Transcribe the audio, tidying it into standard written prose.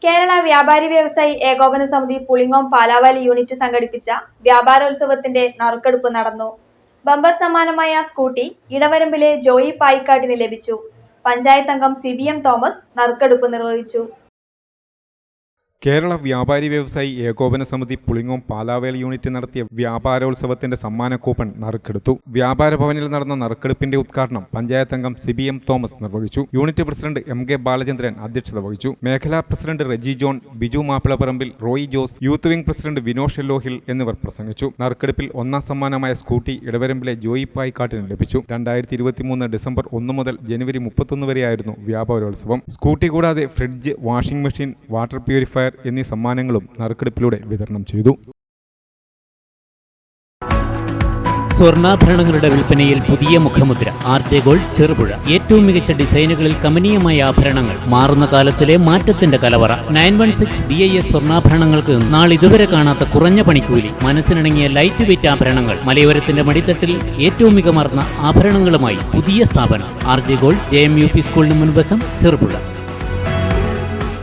കേരള വ്യാപാരി വ്യവസായി ഏകോപന സമിതി പുളിങ്ങോം പാലാവാലി യൂണിറ്റ് സംഘടിപ്പിച്ച വ്യാപാരോത്സവത്തിന്റെ നറുക്കെടുപ്പ് നടന്നു. ബമ്പർ സമ്മാനമായ സ്കൂട്ടി ഇടവരമ്പിലെ ജോയി പായിക്കാട്ടിന് ലഭിച്ചു. പഞ്ചായത്ത് അംഗം CBM തോമസ് നറുക്കെടുപ്പ് നിർവഹിച്ചു. കേരള വ്യാപാരി വ്യവസായി ഏകോപന സമിതി പുളിങ്ങോം പാലാവേൽ യൂണിറ്റ് നടത്തിയ വ്യാപാരോത്സവത്തിന്റെ സമ്മാന കൂപ്പൺ നറുക്കെടുത്തു. വ്യാപാര ഭവനിൽ നടന്ന നറുക്കെടുപ്പിന്റെ ഉദ്ഘാടനം പഞ്ചായത്ത് അംഗം CBM തോമസ് നിർവഹിച്ചു. യൂണിറ്റ് പ്രസിഡന്റ് MK ബാലചന്ദ്രൻ അധ്യക്ഷത വഹിച്ചു. മേഖലാ president Reji John, Biju Mappilapparambil, Roy Jose, youth wing president Vinosh Ellohil എന്നിവർ പ്രസംഗിച്ചു. നറുക്കെടുപ്പിൽ ഒന്നാം സമ്മാനമായ സ്കൂട്ടി ഇടവരമ്പിലെ ജോയി പായിക്കാട്ടിന് ലഭിച്ചു. 2023 ഡിസംബർ 1 മുതൽ ജനുവരി 31 വരെയായിരുന്നു വ്യാപാരോത്സവം. സ്കൂട്ടി കൂടാതെ fridge, washing machine, water purifier എന്നീ സമ്മാനങ്ങളും നറുക്കെടുപ്പിലൂടെ വിതരണം ചെയ്തു. സ്വർണ്ണാഭരണങ്ങളുടെ വിൽപ്പനയിൽ പുതിയ മുഖമുദ്ര RJ ഗോൾഡ് ചെറുപുഴ. ഏറ്റവും മികച്ച ഡിസൈനുകളിൽ കമനീയമായ ആഭരണങ്ങൾ, മാറുന്ന കാലത്തിലെ മാറ്റത്തിന്റെ കലവറ. 916 BIS സ്വർണ്ണാഭരണങ്ങൾക്ക് നാളിതുവരെ കാണാത്ത കുറഞ്ഞ പണിക്കൂലി, മനസ്സിനിണങ്ങിയ ലൈറ്റ് വെയ്റ്റ് ആഭരണങ്ങൾ, മലയോരത്തിന്റെ മടിത്തട്ടിൽ ഏറ്റവും മികമാർന്ന ആഭരണങ്ങളുമായി പുതിയ സ്ഥാപനം RJ ഗോൾഡ്, JMUP സ്കൂളിന് മുൻവശം, ചെറുപുഴ.